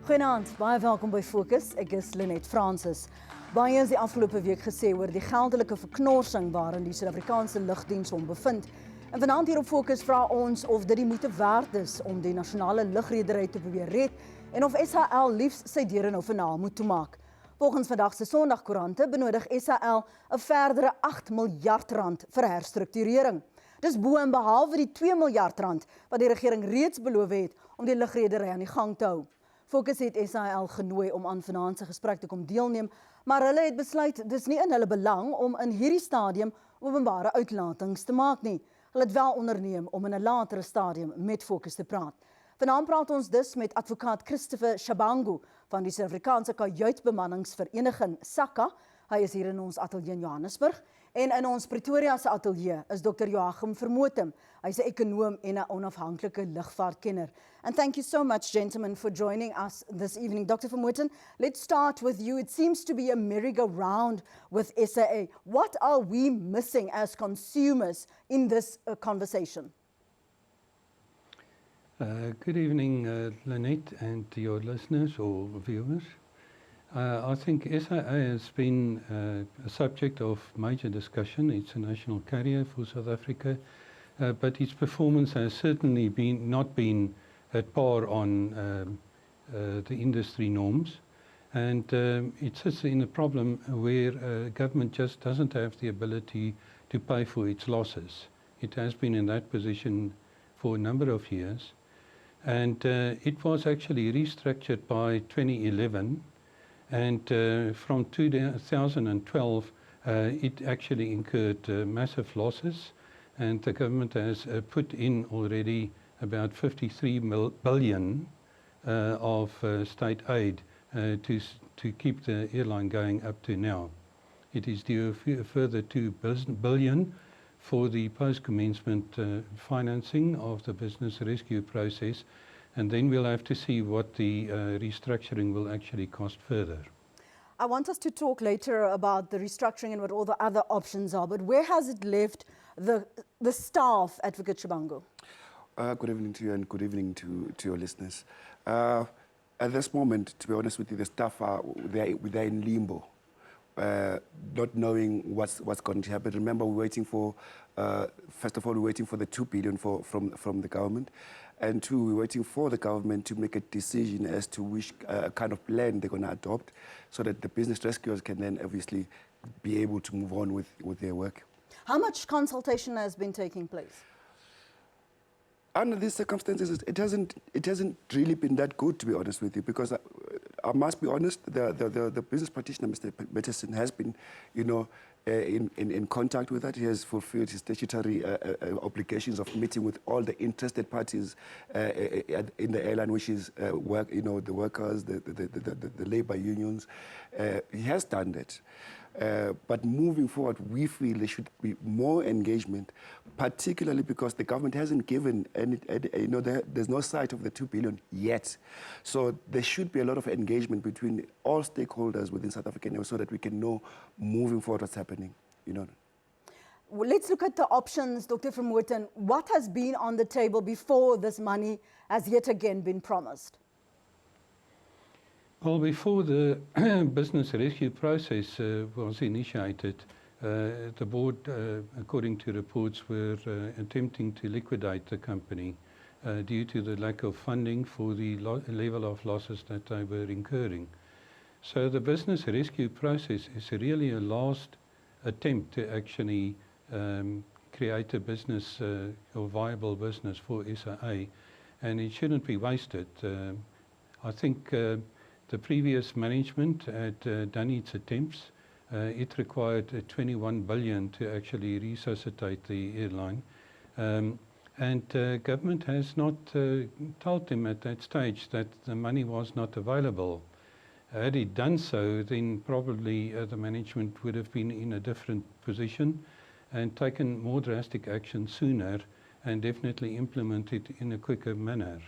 Goeienaand, baie welkom by Fokus. Ek is Lenet Francis. Baie is die afgelope week gesê oor die geldelike verknorsing waarin die Suid-Afrikaanse Lugdiens hom bevind. En vanaand hier op Fokus vra ons of dit die moeite werd is om die nasionale lugredery te probeer red en of SAL liefs sy deure nou vanaand moet toemaak. Volgens vandag se Sondagkoerante benodig SAL 'n verdere 8 miljard rand vir herstrukturering. Dis bo en behalwe die 2 miljard rand wat die regering reeds beloof het om die lugredery aan die gang te hou. Fokus het SAL genooi om aan vanaand se gesprek te kom deelneem, maar hulle het besluit dis nie in hulle belang om in hierdie stadium openbare uitlatings te maak nie. Hulle het wel onderneem om in 'n latere stadium met Fokus te praat. Vanaand praat ons dus met advokaat Christopher Shabangu van die Suid-Afrikaanse Kajuitbemanningsvereniging SABC. Hy is hier in ons ateljee in Johannesburg. En in ons Pretoria se ateljee is Dr. Joachim Vermooten. Hy's 'n ekonoom en 'n onafhanklike lugvaartkenner. And thank you so much, gentlemen, for joining us this evening. Dr. Vermooten, let's start with you. It seems to be a merry-go-round with SAA. What are we missing as consumers in this conversation? Good evening, Lynette, and to your listeners or viewers. I think SAA has been a subject of major discussion. It's a national carrier for South Africa, but its performance has certainly not been at par on the industry norms. And it sits in a problem where government just doesn't have the ability to pay for its losses. It has been in that position for a number of years. And it was actually restructured by 2011. And from 2012, it actually incurred massive losses, and the government has put in already about 53 billion of state aid to keep the airline going up to now. It is due a further 2 billion for the post-commencement financing of the business rescue process. And then we'll have to see what the restructuring will actually cost further. I want us to talk later about the restructuring and what all the other options are, but where has it left the staff, Advocate Shabangu? Good evening to you and good evening to your listeners. At this moment, to be honest with you, the staff they're in limbo, not knowing what's going to happen. Remember, we're waiting for, first of all, we're waiting for the 2 billion from the government. And two, we're waiting for the government to make a decision as to which kind of plan they're going to adopt so that the business rescuers can then obviously be able to move on with their work. How much consultation has been taking place? Under these circumstances, it hasn't really been that good, to be honest with you, because I must be honest, the business practitioner, Mr. Peterson, has been, in contact with that. He has fulfilled his statutory obligations of meeting with all the interested parties in the airline, which is the workers, the labor unions. He has done that. But moving forward, we feel there should be more engagement, particularly because the government hasn't given any, there's no sight of the 2 billion yet. So there should be a lot of engagement between all stakeholders within South Africa so that we can know moving forward what's happening. Well, let's look at the options, Dr. Vermooten. What has been on the table before this money has yet again been promised? Well, before the business rescue process was initiated, the board, according to reports, were attempting to liquidate the company due to the lack of funding for the level of losses that they were incurring. So the business rescue process is really a last attempt to actually create a business or viable business for SAA, and it shouldn't be wasted. I think the previous management had done its attempts. It required 21 billion to actually resuscitate the airline. And government has not told them at that stage that the money was not available. Had it done so, then probably the management would have been in a different position and taken more drastic action sooner and definitely implemented in a quicker manner.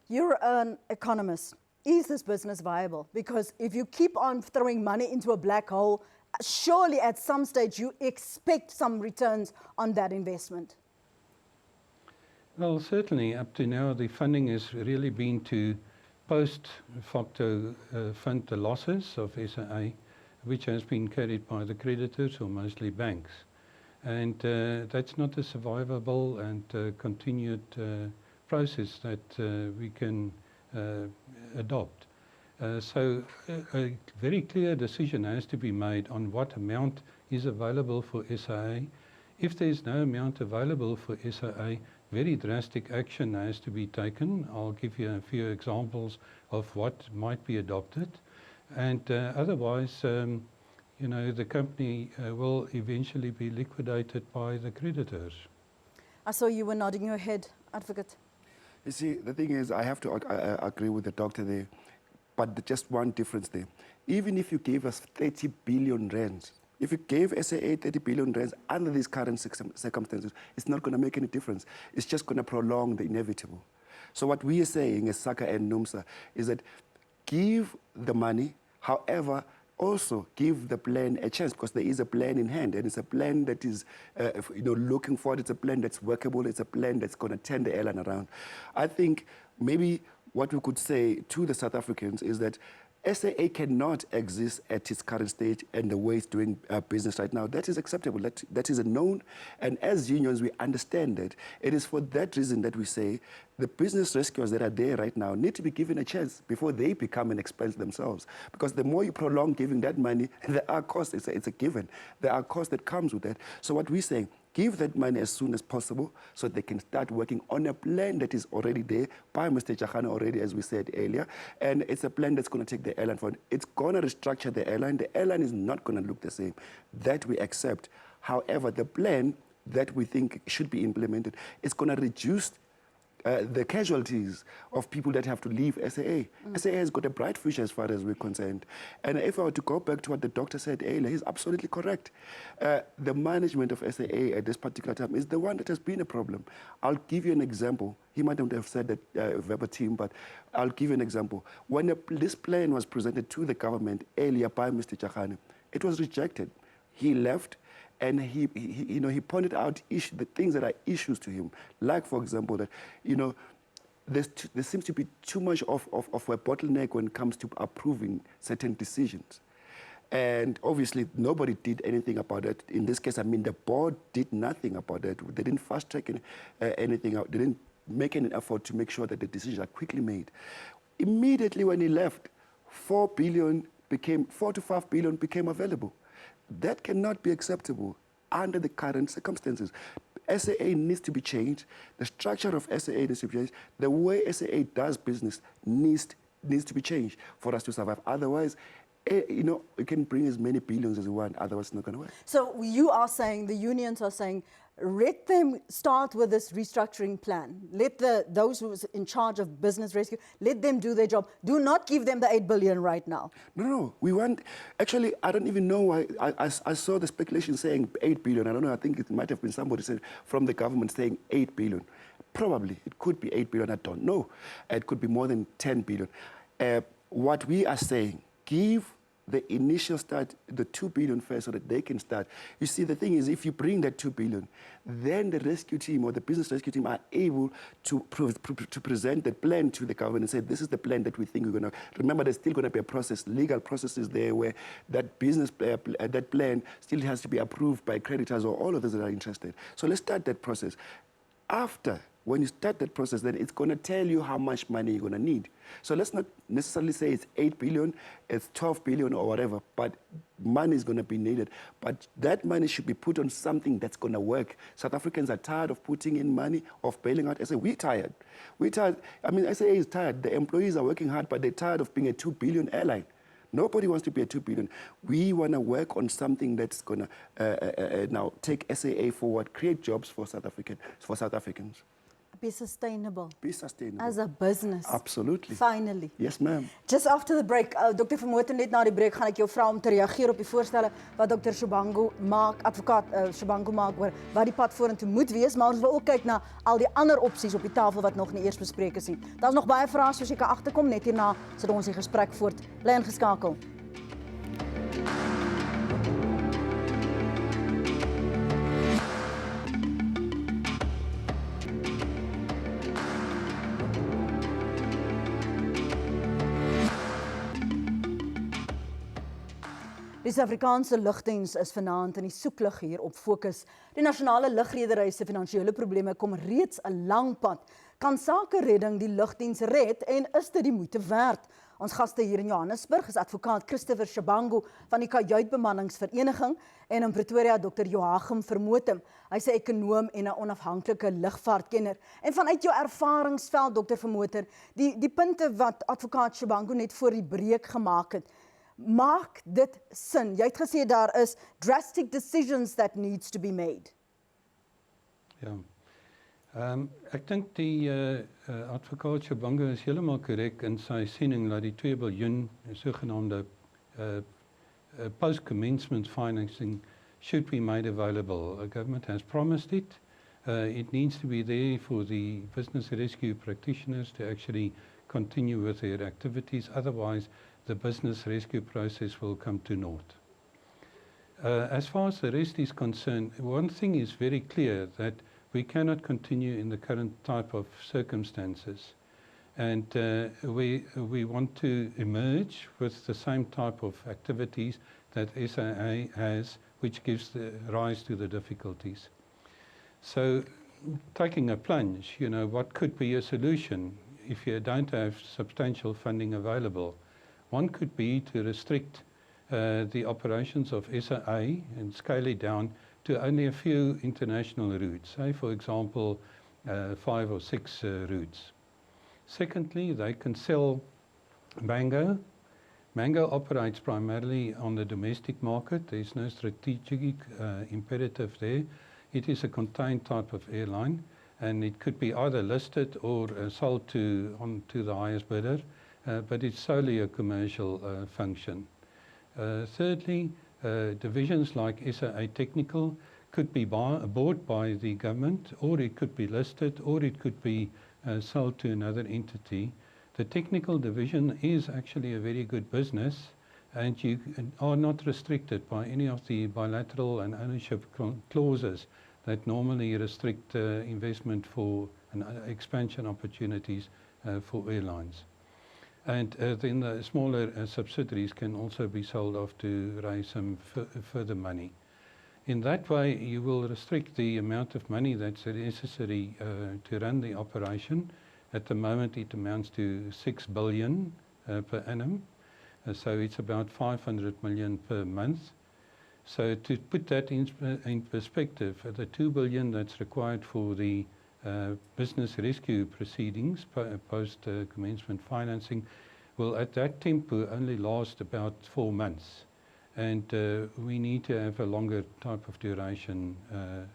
You're an economist. Is this business viable? Because if you keep on throwing money into a black hole, surely at some stage you expect some returns on that investment. Well, certainly up to now the funding has really been to post-facto fund the losses of SAA, which has been carried by the creditors or mostly banks. And that's not a survivable and continued process that we can adopt. So a very clear decision has to be made on what amount is available for SAA. If there's no amount available for SAA, very drastic action has to be taken. I'll give you a few examples of what might be adopted. And otherwise, you know, the company will eventually be liquidated by the creditors. I saw you were nodding your head, Advocate. You see, the thing is, I have to agree with the doctor there, but just one difference there. Even if you gave us 30 billion rands, if you gave SAA 30 billion rands under these current circumstances, it's not going to make any difference. It's just going to prolong the inevitable. So what we are saying as SACA and NUMSA is that give the money, however, also give the plan a chance, because there is a plan in hand, and it's a plan that is, you know, looking forward. It's a plan that's workable. It's a plan that's going to turn the airline around. I think maybe what we could say to the South Africans is that SAA cannot exist at its current stage and the way it's doing business right now. That is acceptable. That is a known. And as unions, we understand that. It is for that reason that we say the business rescuers that are there right now need to be given a chance before they become an expense themselves. Because the more you prolong giving that money, there are costs. It's a given. There are costs that comes with that. So what we're saying, give that money as soon as possible so they can start working on a plan that is already there by Mr. Chakane already, as we said earlier. And it's a plan that's going to take the airline forward. It's going to restructure the airline. The airline is not going to look the same. That we accept. However, the plan that we think should be implemented is going to reduce the casualties of people that have to leave SAA. SAA has got a bright future as far as we're concerned. And if I were to go back to what the doctor said earlier, he's absolutely correct. The management of SAA at this particular time is the one that has been a problem. I'll give you an example. He might not have said that verbatim, but I'll give you an example. When this plan was presented to the government earlier by Mr. Chakane, it was rejected. He left. And he pointed out the things that are issues to him. Like, for example, that, you know, there seems to be too much of a bottleneck when it comes to approving certain decisions. And obviously, nobody did anything about it. In this case, I mean, the board did nothing about it. They didn't fast-track anything out. They didn't make any effort to make sure that the decisions are quickly made. Immediately when he left, 4 to 5 billion became available. That cannot be acceptable under the current circumstances. SAA needs to be changed. The structure of SAA needs to be changed. The way SAA does business needs to be changed for us to survive. Otherwise, you know, you can bring as many billions as you want. Otherwise, it's not going to work. So you are saying, the unions are saying, let them start with this restructuring plan. Let those who are in charge of business rescue, let them do their job. Do not give them the 8 billion right now. No. We want, actually, I don't even know why. I saw the speculation saying 8 billion. I don't know. I think it might have been somebody said from the government saying 8 billion. Probably. It could be 8 billion. I don't know. It could be more than 10 billion. What we are saying, give the initial start, the 2 billion first, so that they can start. You see, the thing is, if you bring that 2 billion, then the rescue team or the business rescue team are able to present the plan to the government and say, this is the plan that we think we're going to. Remember, there's still going to be a process, legal processes there, where that business, that plan still has to be approved by creditors or all of those that are interested. So let's start that process. After, when you start that process, then it's going to tell you how much money you're going to need. So let's not necessarily say it's 8 billion, it's 12 billion or whatever, but money is going to be needed. But that money should be put on something that's going to work. South Africans are tired of putting in money, of bailing out. I say, we're tired. We're tired. I mean, SAA is tired. The employees are working hard, but they're tired of being a 2 billion airline. Nobody wants to be a 2 billion. We want to work on something that's going to now take SAA forward, create jobs for South Africans. Be sustainable. Be sustainable. As a business. Absolutely. Finally. Yes, ma'am. Just after the break, Dr. Vermooten, net na die break gaan ek jou vra om te reageer op die voorstelle wat Dr. Shabangu maak, advokaat Shabangu maak oor wat die pad vorentoe moet wees, maar ons wil ook kyk na al die ander opsies op die tafel wat nog nie eers bespreek is nie. Daar's nog baie vrae soos jy kan agterkom, net hierna sit ons die gesprek voort. Bly ingeskakel. Die Suid-Afrikaanse Lugdiens is vanaand in die soeklig hier op Fokus. Die nasionale lugredery se finansiële probleme kom reeds 'n lang pad. Kan sake redding die lugdiens red en is dit die moeite werd? Ons gaste hier in Johannesburg is advokaat Christopher Shabangu van die Kajuitbemanningsvereniging en in Pretoria Dr. Joachim Vermooten. Hy's 'n ekonoom en 'n onafhanklike lugvaartkenner. En vanuit jou ervaringsveld Dr. Vermooten, die punte wat advokaat Shabangu net voor die breek gemaak het, maak dit sin? Jy het gesê daar is drastic decisions that needs to be made. Ja. Ek dink die advokaat Shabangu is heeltemal korrek in sy siening dat die 2 biljoen sogenaamde post-commencement financing should be made available. The government has promised it. It needs to be there for the business rescue practitioners to actually continue with their activities. Otherwise, the business rescue process will come to naught. As far as the rest is concerned, one thing is very clear, that we cannot continue in the current type of circumstances. And we want to emerge with the same type of activities that SAA has, which gives the rise to the difficulties. So taking a plunge, what could be a solution if you don't have substantial funding available? One could be to restrict the operations of SAA and scale it down to only a few international routes, say for example 5 or 6 routes. Secondly, they can sell Mango. Mango operates primarily on the domestic market. There's no strategic imperative there. It is a contained type of airline, and it could be either listed or sold to the highest bidder, but it's solely a commercial function. Thirdly, divisions like SAA Technical could be bought by the government, or it could be listed, or it could be sold to another entity. The technical division is actually a very good business, and you are not restricted by any of the bilateral and ownership clauses that normally restrict investment for expansion opportunities for airlines. And then the smaller subsidiaries can also be sold off to raise some further money. In that way, you will restrict the amount of money that's necessary to run the operation. At the moment, it amounts to 6 billion per annum. So it's about 500 million per month. So to put that in perspective, the 2 billion that's required for the business rescue proceedings, post-commencement financing, will at that tempo only last about 4 months. And we need to have a longer type of duration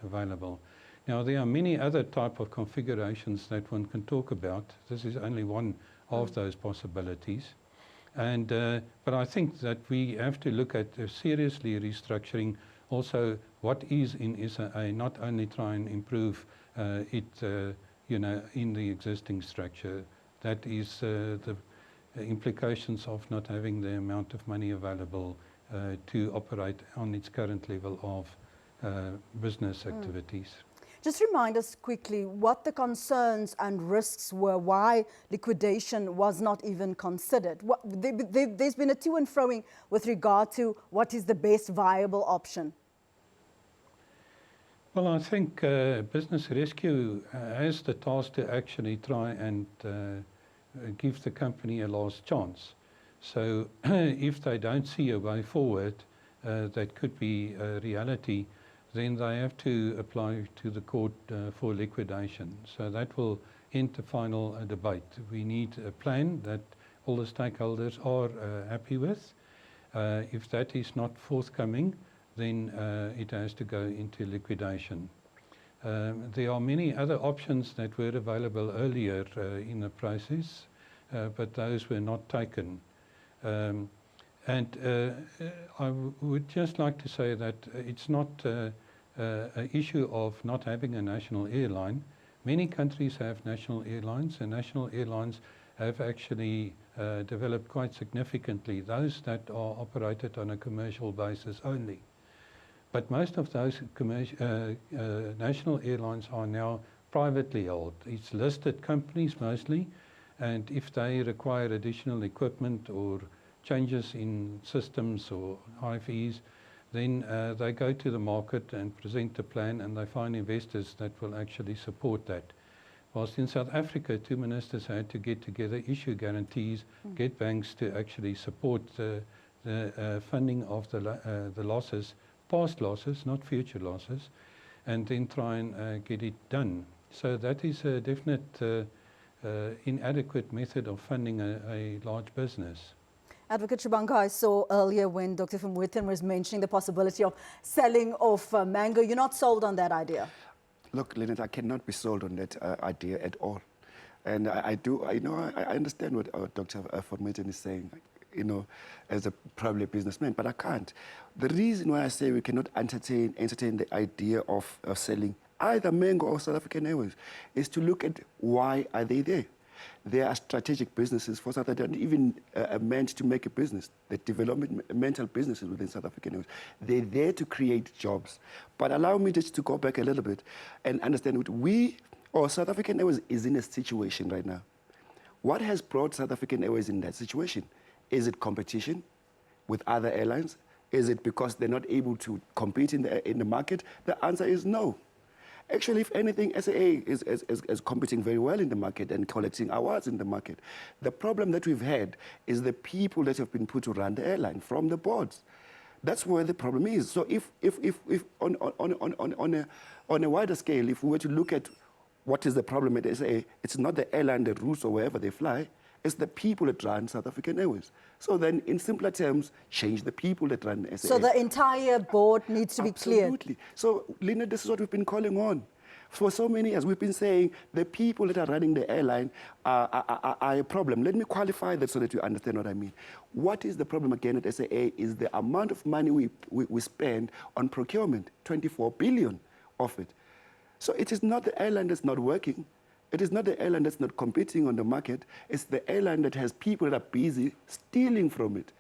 available. Now, there are many other type of configurations that one can talk about. This is only one of those possibilities. And but I think that we have to look at seriously restructuring also what is in SAA, not only try and improve it in the existing structure. That is the implications of not having the amount of money available to operate on its current level of business activities. Just remind us quickly what the concerns and risks were, why liquidation was not even considered. There's been a to and froing with regard to what is the best viable option. Well, I think business rescue has the task to actually try and give the company a last chance. So if they don't see a way forward that could be a reality, then they have to apply to the court for liquidation. So that will end the final debate. We need a plan that all the stakeholders are happy with. If that is not forthcoming, then it has to go into liquidation. There are many other options that were available earlier in the process, but those were not taken. I would just like to say that it's not an issue of not having a national airline. Many countries have national airlines, and national airlines have actually developed quite significantly, those that are operated on a commercial basis only. But most of those national airlines are now privately held. It's listed companies mostly, and if they require additional equipment or changes in systems or IFEs, then they go to the market and present a plan, and they find investors that will actually support that. Whilst in South Africa, two ministers had to get together, issue guarantees, get banks to actually support the funding of the losses, past losses, not future losses, and then try and get it done. So that is a definite inadequate method of funding a large business. Advocate Shabangu, I saw earlier when Dr. Vermooten was mentioning the possibility of selling off mango. You're not sold on that idea? Look, Lynette, I cannot be sold on that idea at all. And I understand what Dr. Vermooten is saying, as probably a businessman, but I can't. The reason why I say we cannot entertain the idea of selling either Mango or South African Airways is to look at why are they there. They are strategic businesses for South Africa, even meant to make a business. The developmental businesses within South African Airways. They're there to create jobs. But allow me just to go back a little bit and understand what South African Airways is in a situation right now. What has brought South African Airways in that situation? Is it competition with other airlines? Is it because they're not able to compete in the market? The answer is no. Actually, if anything, SAA is competing very well in the market and collecting awards in the market. The problem that we've had is the people that have been put to run the airline from the boards. That's where the problem is. So if on a wider scale, if we were to look at what is the problem at SAA, it's not the airline, the routes, or wherever they fly. It's the people that run South African Airways. So then, in simpler terms, change the people that run SAA. So the entire board needs to be cleared? Absolutely. So, Lina, this is what we've been calling on. For so many years, we've been saying the people that are running the airline are a problem. Let me qualify that so that you understand what I mean. What is the problem again at SAA is the amount of money we spend on procurement, 24 billion of it. So it is not the airline that's not working. It is not the airline that's not competing on the market. It's the airline that has people that are busy stealing from it.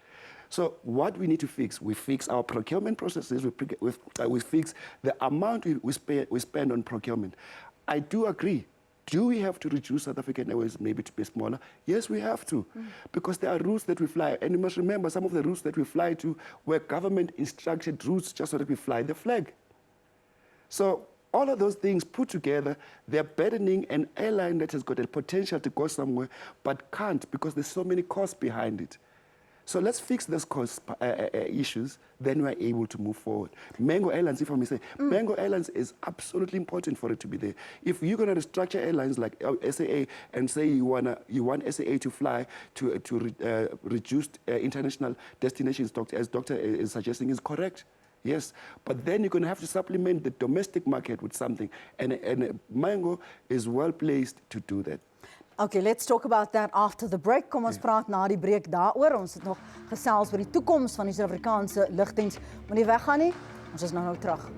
So what we need to fix, we fix our procurement processes, we fix the amount we spend on procurement. I do agree. Do we have to reduce South African Airways maybe to be smaller? Yes, we have to. Because there are routes that we fly. And you must remember, some of the routes that we fly to were government-instructed routes just so that we fly the flag. So all of those things put together, they're burdening an airline that has got a potential to go somewhere, but can't because there's so many costs behind it. So let's fix those cost issues, then we're able to move forward. Mango Airlines, if I may say, Mango Airlines is absolutely important for it to be there. If you're going to restructure airlines like SAA and say you want SAA to fly to reduced international destinations, as Doctor is suggesting, is correct. Yes, but then you're going to have to supplement the domestic market with something. And Mango is well placed to do that. Okay, let's talk about that after the break. Kom ons praat na die breek daaroor. Ons het nog gesels oor die toekoms van die Suid-Afrikaanse Lugdiens. Moenie weggaan nie. Ons is nou terug.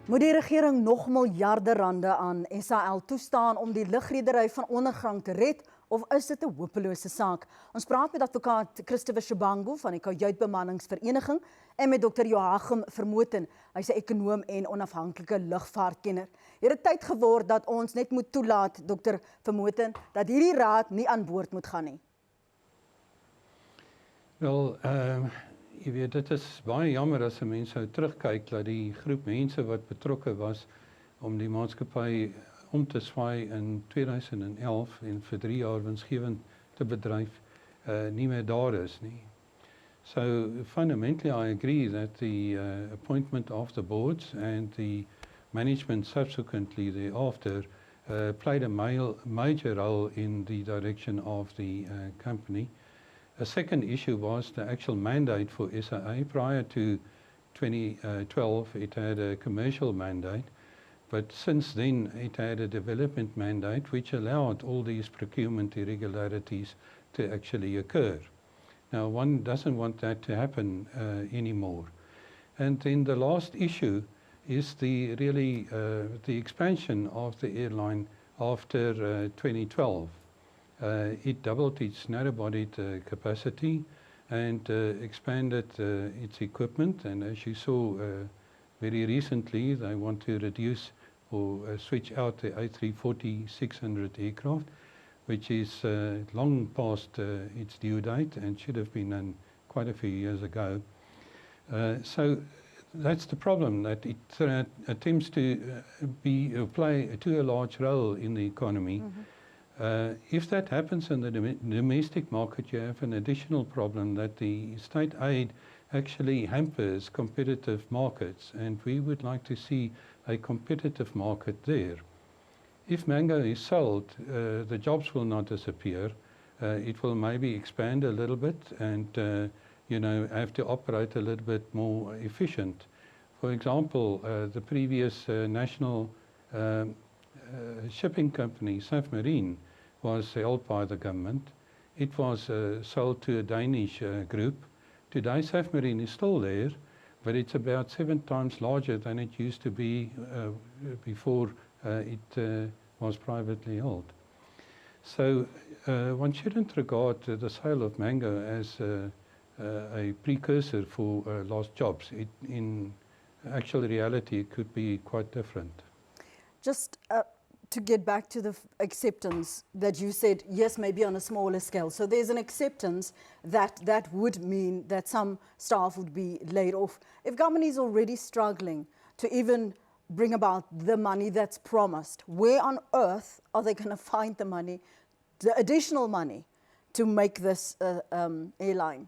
Moet die regering nog miljarde rande aan SAL toestaan om die lugredery van ondergang te red, of is dit 'n hopelose saak? Ons praat met advokaat Shabangu van die Kajuitbemanningsvereniging en met Dr. Joachim Vermooten. Hy's 'n ekonoom en onafhanklike lugvaartkenner. Hier het tyd geword dat ons net moet toelaat, Dr. Vermooten, dat hierdie raad nie aan boord moet gaan nie. Wel, jy weet, dit is baie jammer as 'n mens sou terugkyk dat die groep mense wat betrokke was om die maatskappy om te swaai in 2011 en vir 3 jaar winsgewend te bedryf, nie meer daar is nie. So fundamentally I agree that the appointment of the boards and the management subsequently thereafter played a major role in the direction of the company. A second issue was the actual mandate for SAA. Prior to 2012, it had a commercial mandate, but since then it had a development mandate which allowed all these procurement irregularities to actually occur. Now, one doesn't want that to happen anymore. And then the last issue is the expansion of the airline after 2012. It doubled its narrow-bodied capacity. and expanded its equipment. And as you saw very recently, they want to reduce or switch out the A340-600 aircraft, which is long past its due date and should have been done quite a few years ago. So that's the problem, that it attempts to play a large role in the economy. If that happens in the domestic market, you have an additional problem that the state aid actually hampers competitive markets, and we would like to see a competitive market there. If mango is sold, the jobs will not disappear. It will maybe expand a little bit and have to operate a little bit more efficient. For example, the previous national shipping company, Safmarine, was held by the government. It was sold to a Danish group. Today, Safmarine is still there, but it's about 7 times larger than it used to be before it was privately held. So one shouldn't regard the sale of mango as a precursor for lost jobs. In actual reality, it could be quite different. Just to get back to the acceptance that you said, yes, maybe on a smaller scale. So there's an acceptance that would mean that some staff would be laid off. If government is already struggling to even bring about the money that's promised, where on earth are they going to find the money, the additional money, to make this airline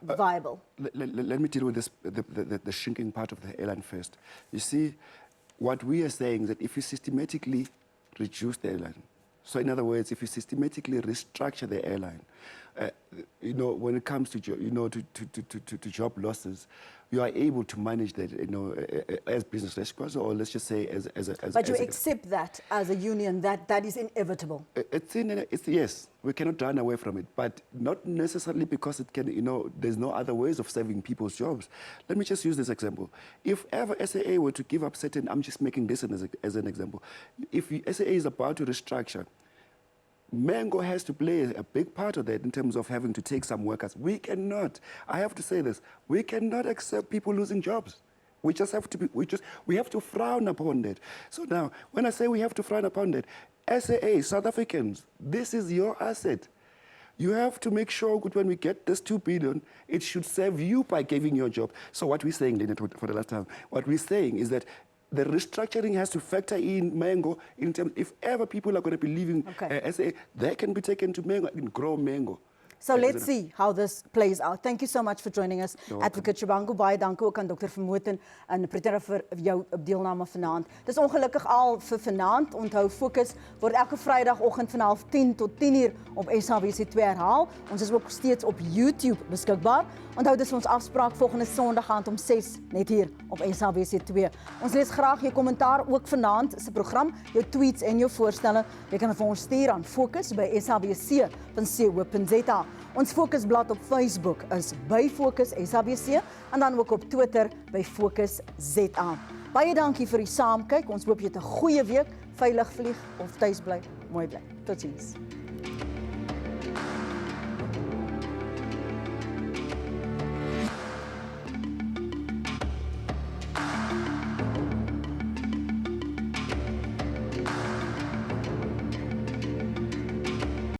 viable? Let me deal with this, the shrinking part of the airline first. You see, what we are saying is that if you systematically reduce the airline, so in other words, if you systematically restructure the airline, when it comes to job losses, you are able to manage that, as business rescuers, or let's just say as But you accept that as a union, that is inevitable. Yes, we cannot run away from it, but not necessarily because it can, there's no other ways of saving people's jobs. Let me just use this example. If ever SAA were to give up certain, I'm just making this as an example. If SAA is about to restructure, Mango has to play a big part of that in terms of having to take some workers. We cannot, I have to say this, we cannot accept people losing jobs. We just have to we have to frown upon that. So now, when I say we have to frown upon that, SAA, South Africans, this is your asset. You have to make sure that when we get this 2 billion, it should serve you by giving your job. So what we're saying, Lynette, for the last time, what we're saying is that the restructuring has to factor in Mango in terms, if ever people are going to be leaving SA, they can be taken to Mango and grow Mango. So let's see how this plays out. Thank you so much for joining us, Advocate Shabangu. Baie dankie ook aan Dr. Vermooten en Pretoria vir jou deelname vanaand. Dis ongelukkig al vir vanaand. Onthou Fokus word elke Vrydagoggend van 9:30 tot 10:00 op SABC 2 herhaal. Ons is ook steeds op YouTube beskikbaar. Onthou dis ons afspraak volgende Sondag aand om 6 net hier op SABC 2. Ons lees graag jou kommentaar ook vanaand se program, jou tweets en jou voorstelle. Jy kan dit vir ons stuur aan Fokus by sabc.co.za. Ons Fokusblad op Facebook is by Fokus SABC en dan ook op Twitter by Fokus ZA. Baie dankie vir die saamkyk. Ons hoop jy het 'n goeie week, veilig vlieg of tuis bly, mooi bly. Totsiens.